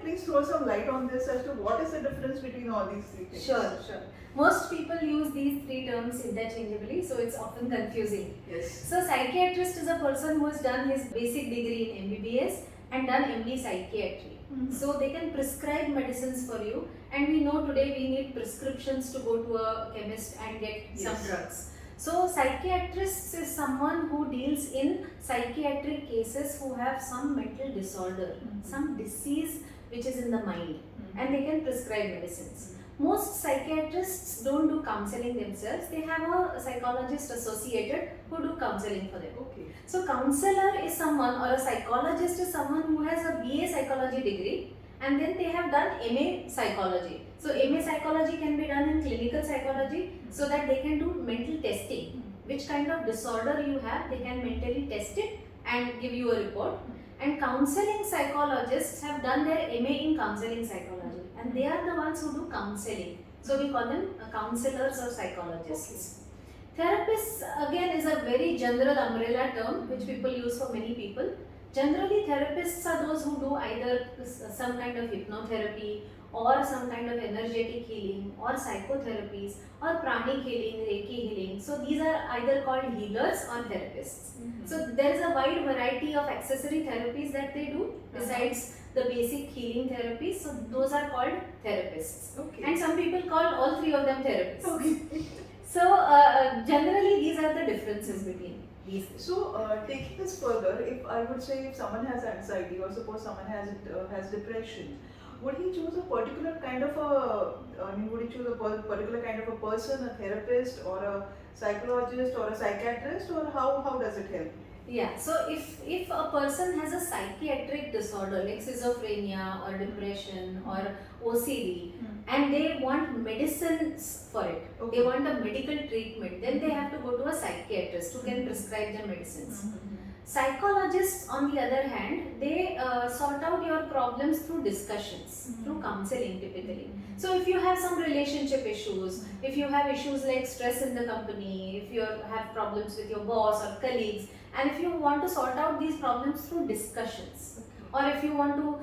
please throw some light on this as to what is the difference between all these three things? Sure, sure. Most people use these three terms interchangeably, so it's often confusing. Yes. So psychiatrist is a person who has done his basic degree in MBBS and done MD psychiatry. So they can prescribe medicines for you, and we know today we need prescriptions to go to a chemist and get some drugs. So psychiatrist is someone who deals in psychiatric cases who have some mental disorder, some disease which is in the mind, and they can prescribe medicines. Most psychiatrists don't do counseling themselves. They have a psychologist associated who do counseling for them. Okay. So counselor is someone, or a psychologist is someone who has a BA psychology degree and then they have done MA psychology. So MA psychology can be done in clinical psychology so that they can do mental testing. Which kind of disorder you have, they can mentally test it and give you a report. And counseling psychologists have done their MA in counseling psychology, and they are the ones who do counseling. So we call them counselors or psychologists. Therapists again is a very general umbrella term which people use for many people. Generally, therapists are those who do either some kind of hypnotherapy or some kind of energetic healing or psychotherapies or pranic healing, Reiki healing. So these are either called healers or therapists. So there is a wide variety of accessory therapies that they do besides the basic healing therapies. So those are called therapists. Okay. And some people call all three of them therapists. Okay. So generally these are the differences between these. So taking this further, if I would say if someone has anxiety or suppose someone has depression, would he choose a particular kind of would he choose a particular kind of a person, a therapist or a psychologist or a psychiatrist, or how does it help? Yeah, so if a person has a psychiatric disorder like schizophrenia or depression or OCD and they want medicines for it, they want a medical treatment, then they have to go to a psychiatrist who can prescribe them medicines. Psychologists, on the other hand, they sort out your problems through discussions, through counseling typically. So if you have some relationship issues, if you have issues like stress in the company, if you have problems with your boss or colleagues, and if you want to sort out these problems through discussions, or if you want to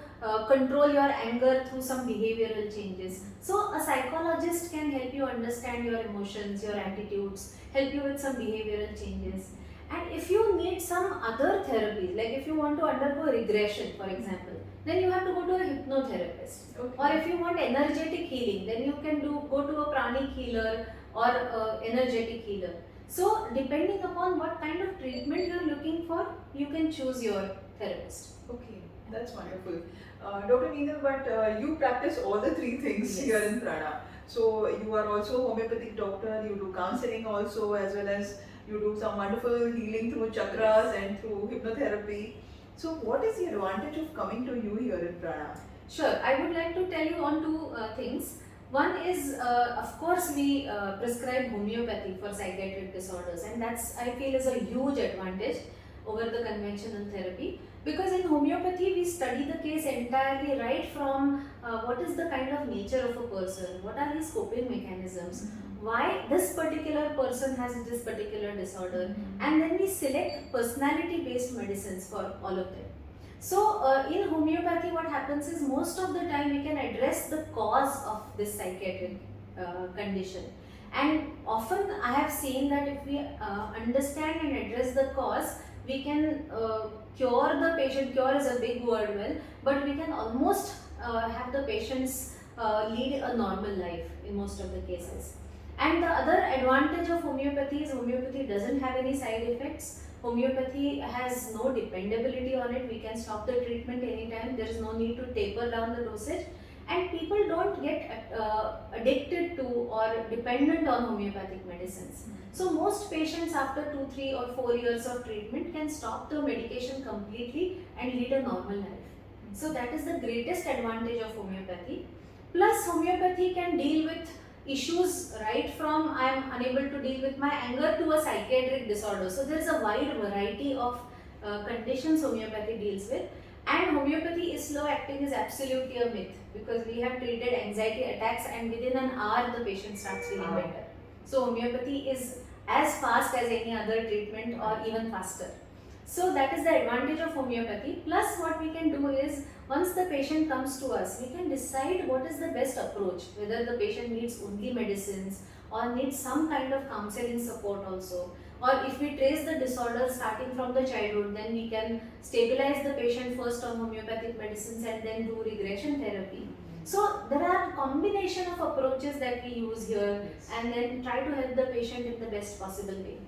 control your anger through some behavioral changes. So a psychologist can help you understand your emotions, your attitudes, help you with some behavioral changes. And if you need some other therapies, like if you want to undergo regression, for example, then you have to go to a hypnotherapist. Or if you want energetic healing, then you can go to a pranic healer or energetic healer. So depending upon what kind of treatment you are looking for, you can choose your therapist. Okay, that's wonderful. Dr. Neenal, but you practice all the three things here in Prana. So you are also a homeopathic doctor, you do counseling also, as well as you do some wonderful healing through chakras and through hypnotherapy. So what is the advantage of coming to you here in Prana? Sure, I would like to tell you on two things. One is, of course, we prescribe homeopathy for psychiatric disorders, and that's, I feel, is a huge advantage over the conventional therapy, because in homeopathy we study the case entirely, right from what is the kind of nature of a person, what are his coping mechanisms, why this particular person has this particular disorder, and then we select personality based medicines for all of them. So in homeopathy what happens is, most of the time we can address the cause of this psychiatric condition, and often I have seen that if we understand and address the cause, we can cure the patient. Cure is a big word, well, but we can almost have the patients lead a normal life in most of the cases. And the other advantage of homeopathy is, homeopathy doesn't have any side effects. Homeopathy has no dependability on it. We can stop the treatment anytime. There is no need to taper down the dosage, and people don't get addicted to or dependent on homeopathic medicines. So most patients after 2, 3 or 4 years of treatment can stop the medication completely and lead a normal life. So that is the greatest advantage of homeopathy. Plus homeopathy can deal with issues right from I am unable to deal with my anger to a psychiatric disorder. So there is a wide variety of conditions homeopathy deals with. And homeopathy is slow acting is absolutely a myth, because we have treated anxiety attacks and within an hour the patient starts feeling better. So homeopathy is as fast as any other treatment or even faster. So that is the advantage of homeopathy. Plus what we can do is, Once the patient comes to us, we can decide what is the best approach, whether the patient needs only medicines or needs some kind of counseling support also. Or if we trace the disorder starting from the childhood, then we can stabilize the patient first on homeopathic medicines and then do regression therapy. So there are combination of approaches that we use here and then try to help the patient in the best possible way.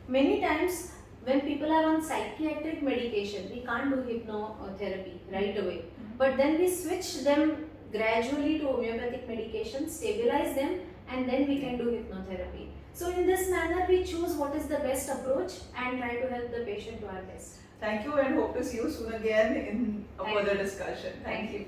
Many times when people are on psychiatric medication, we can't do hypnotherapy right away. But then we switch them gradually to homeopathic medication, stabilize them, and then we can do hypnotherapy. So in this manner, we choose what is the best approach and try to help the patient to our best. Thank you, and hope to see you soon again in a Thank further you. discussion. Thank you.